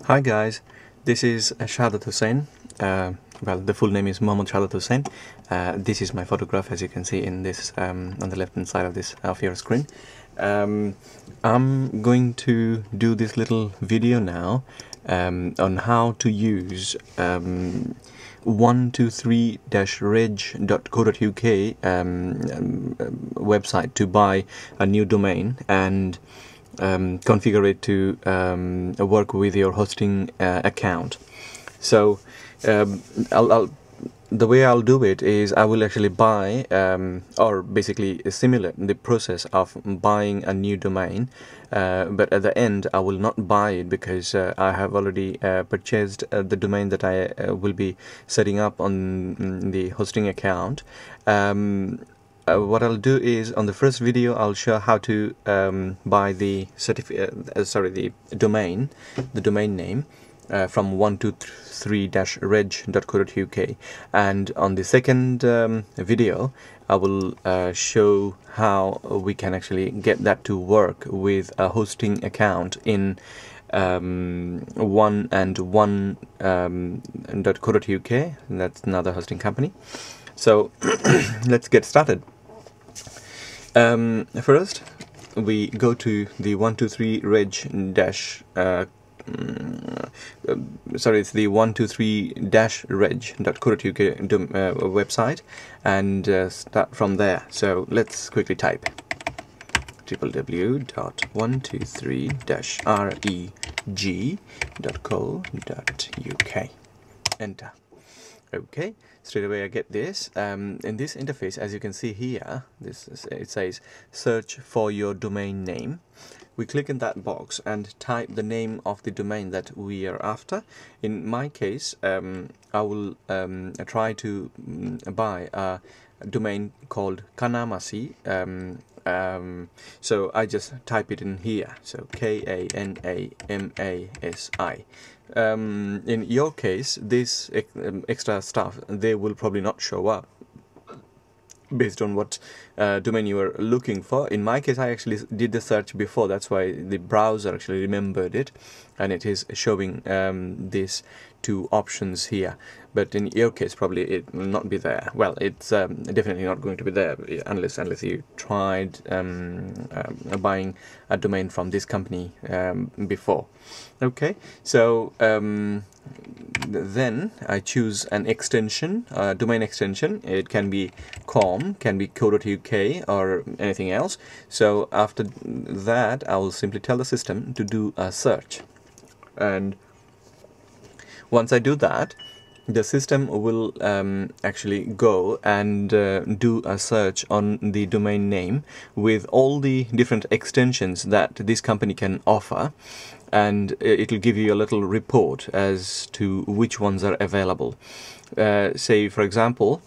Hi guys, this is Shahadat Hussain. Well, the full name is Mohammad Shahadat Hussain. This is my photograph, as you can see in this on the left hand side of your screen. I'm going to do this little video now on how to use 123-reg.co.uk website to buy a new domain and configure it to work with your hosting account. So the way I'll do it is I will actually buy or basically simulate the process of buying a new domain, but at the end I will not buy it because I have already purchased the domain that I will be setting up on the hosting account. What I'll do is on the first video I'll show how to buy the the domain name from 123-reg.co.uk, and on the second video I will show how we can actually get that to work with a hosting account in 1&1.co.uk. That's another hosting company. So let's get started. First, we go to the 123-reg.co.uk website and start from there. So let's quickly type www.123-reg.co.uk. Enter. Okay, straight away I get this. In this interface, as you can see here, it says search for your domain name. We click in that box and type the name of the domain that we are after. In my case, I will try to buy a domain called Kanamasi. So I just type it in here. So Kanamasi. In your case, this extra stuff, they will probably not show up based on what domain you are looking for. In my case, I actually did the search before, that's why the browser actually remembered it, and it is showing these two options here. But in your case, probably it will not be there. Well, it's definitely not going to be there unless you tried buying a domain from this company before. Okay, so then I choose an extension, domain extension. It can be com, can be co.uk or anything else. So after that, I will simply tell the system to do a search, and once I do that, the system will actually go and do a search on the domain name with all the different extensions that this company can offer, and it will give you a little report as to which ones are available. Say, for example,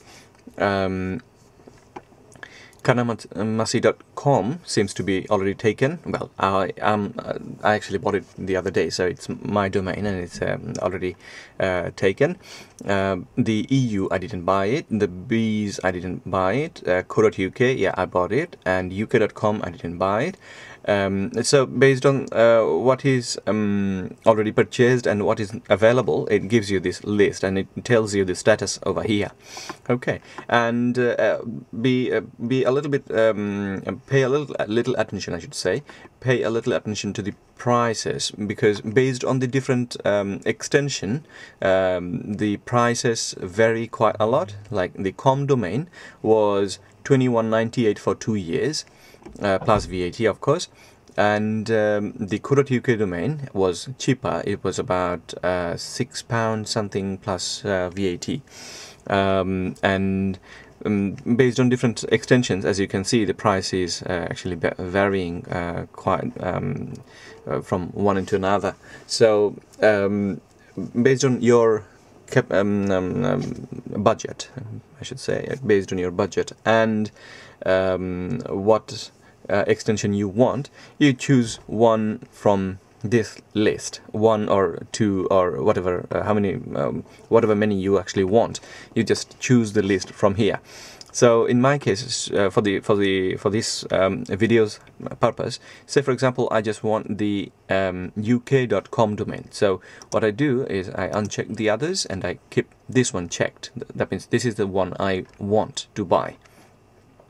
Kanamasi.com seems to be already taken. Well, I actually bought it the other day, so it's my domain and it's already taken. The EU, I didn't buy it. The B's, I didn't buy it. Co.uk, yeah, I bought it. And UK.com, I didn't buy it. So based on what is already purchased and what is available, it gives you this list and it tells you the status over here. Okay, and be a little bit pay a little attention, I should say. Pay a little attention to the prices, because based on the different extension, the prices vary quite a lot. Like the com domain was £21.98 for 2 years. Plus VAT, of course, and the co.uk domain was cheaper. It was about £6 something plus VAT, and based on different extensions, as you can see, the price is actually varying quite from one into another. So based on your budget, I should say, based on your budget and what extension you want, you choose one from this list, one or two or whatever, how many, whatever many you actually want. You just choose the list from here. So in my case, for this video's purpose, say for example, I just want the uk.com domain. So what I do is I uncheck the others and I keep this one checked. That means this is the one I want to buy.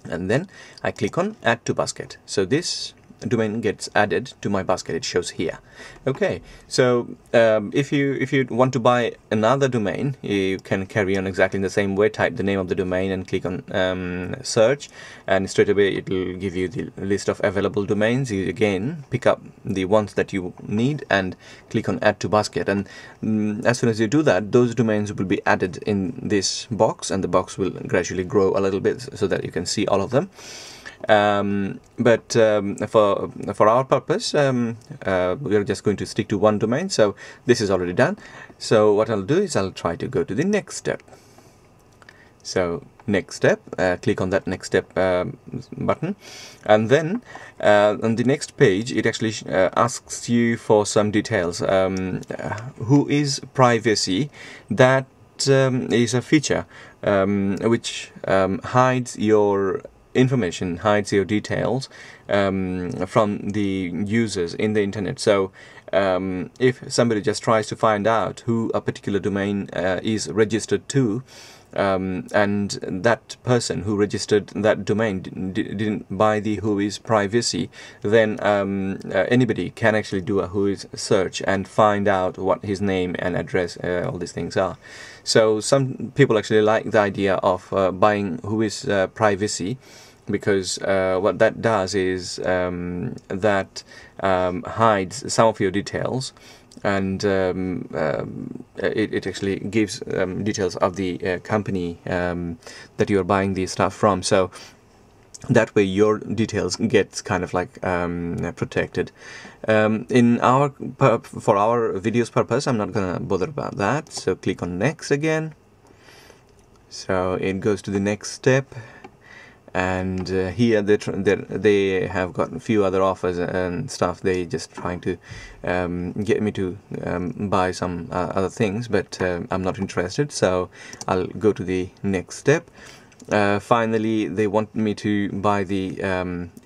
And then I click on add to basket. So this domain gets added to my basket. It shows here. Okay, so if you want to buy another domain, you can carry on exactly in the same way. Type the name of the domain and click on search, and straight away it will give you the list of available domains. You again pick up the ones that you need and click on add to basket, and as soon as you do that, those domains will be added in this box, and the box will gradually grow a little bit so that you can see all of them. But for our purpose, we're just going to stick to one domain. So this is already done. So what I'll do is I'll try to go to the next step. So next step, click on that next step button, and then on the next page it actually asks you for some details. Whois Privacy, that is a feature which hides your information, hides your details from the users in the internet. So if somebody just tries to find out who a particular domain is registered to, and that person who registered that domain didn't buy the Whois Privacy, then anybody can actually do a Whois search and find out what his name and address, all these things are. So some people actually like the idea of buying Whois Privacy, because what that does is that hides some of your details, and it actually gives details of the company that you are buying the stuff from. So that way your details gets kind of like protected. For our video's purpose, I'm not gonna bother about that. So click on next again. So it goes to the next step. And here they have got a few other offers and stuff. They just trying to get me to buy some other things, but I'm not interested, so I'll go to the next step. Finally, they want me to buy the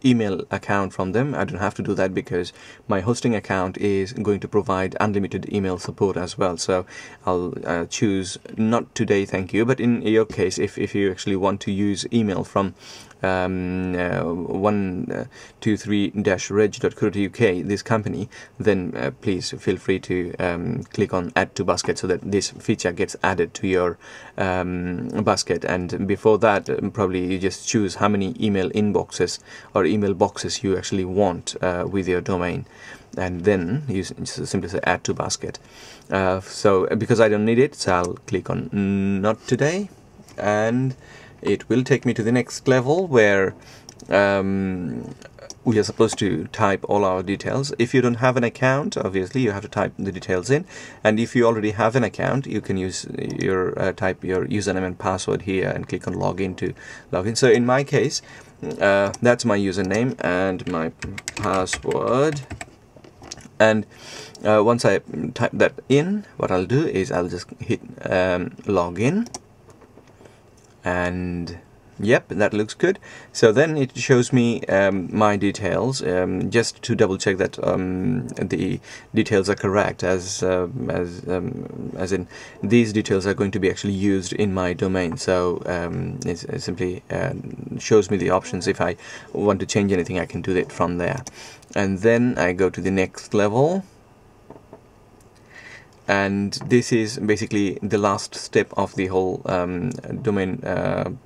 email account from them. I don't have to do that because my hosting account is going to provide unlimited email support as well. So I'll choose not today, thank you. But in your case, if you actually want to use email from 123-reg.co.uk, this company, then please feel free to click on add to basket so that this feature gets added to your basket. And before that, probably you just choose how many email inboxes or email boxes you actually want with your domain, and then you simply say add to basket. So because I don't need it, so I'll click on not today, and it will take me to the next level where we are supposed to type all our details. If you don't have an account, obviously you have to type the details in, and if you already have an account, you can use your type your username and password here and click on login to login. So in my case, that's my username and my password, and once I type that in, what I'll do is I'll just hit login, and yep, that looks good. So then it shows me my details, just to double check that the details are correct, as in these details are going to be actually used in my domain. So it simply shows me the options. If I want to change anything, I can do that from there. And then I go to the next level, and this is basically the last step of the whole domain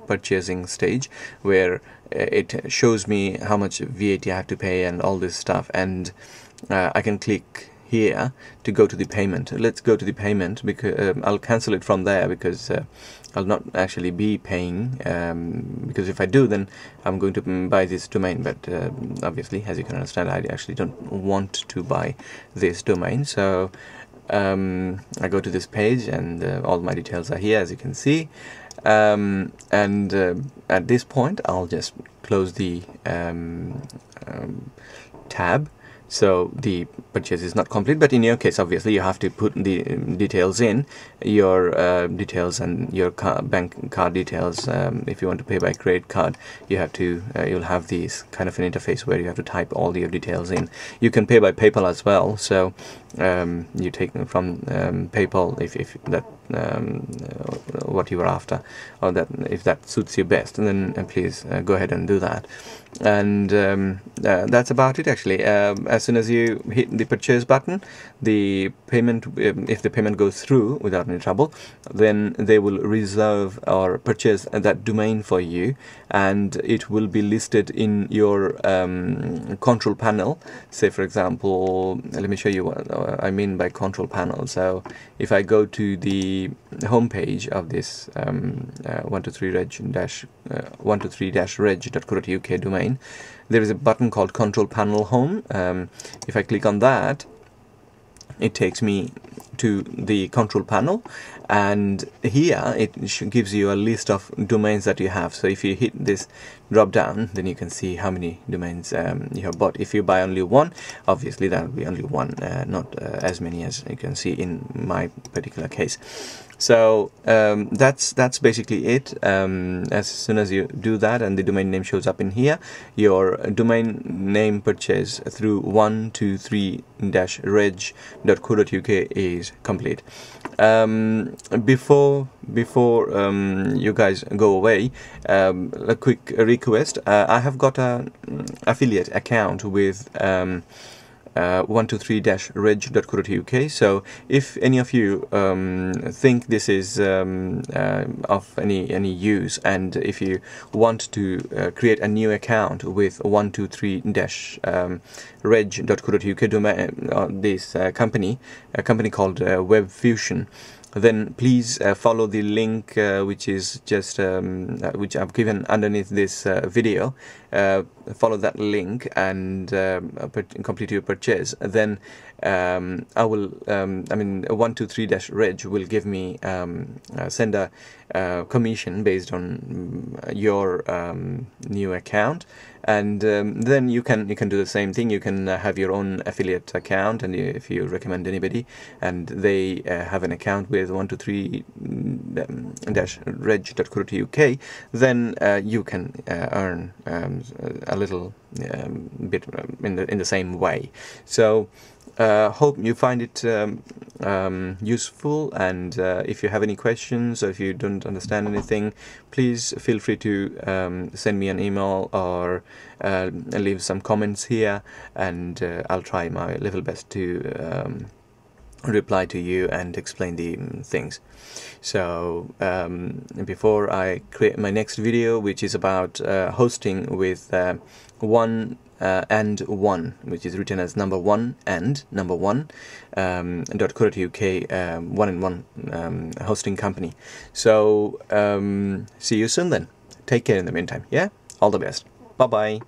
purchasing stage, where it shows me how much VAT I have to pay and all this stuff, and I can click here to go to the payment. Let's go to the payment, because I'll cancel it from there, because I'll not actually be paying, because if I do, then I'm going to buy this domain. But obviously, as you can understand, I actually don't want to buy this domain. So I go to this page, and all my details are here, as you can see, and at this point I'll just close the tab. so the purchase is not complete. But in your case, obviously, you have to put the details in, your details and your bank card details. If you want to pay by credit card, you have to you'll have these kind of an interface where you have to type all your details in. You can pay by PayPal as well, so you take them from PayPal if that what you were after, or that if that suits you best, and then please go ahead and do that. And that's about it actually. As soon as you hit the purchase button, the payment, if the payment goes through without any trouble, then they will reserve or purchase that domain for you, and it will be listed in your control panel. Say for example, let me show you what I mean by control panel. So if I go to the home page of this 123reg-123-reg.co.uk domain, there is a button called Control Panel Home. If I click on that, it takes me to the control panel, and here it gives you a list of domains that you have. So if you hit this drop down, then you can see how many domains you have bought. If you buy only one, obviously that will be only one, not as many as you can see in my particular case. So that's basically it. As soon as you do that and the domain name shows up in here, your domain name purchase through 123-reg.co.uk is complete. Before you guys go away, a quick request. I have got an affiliate account with 123-reg.co.uk. So if any of you think this is of any use, and if you want to create a new account with 123-reg.co.uk domain, this company, a company called Web Fusion, then please follow the link which is just which I've given underneath this video. Follow that link and complete your purchase. Then I will I mean 123-reg will give me send a commission based on your new account, and then you can do the same thing. You can have your own affiliate account, and if you recommend anybody and they have an account with 123-reg.co.uk, then you can earn a little bit in the same way. So hope you find it useful, and if you have any questions or if you don't understand anything, please feel free to send me an email or leave some comments here, and I'll try my level best to reply to you and explain the things. So before I create my next video, which is about hosting with one and one, which is written as number one and number one .co.uk, one and one hosting company. So see you soon then. Take care in the meantime. Yeah, all the best. Bye bye.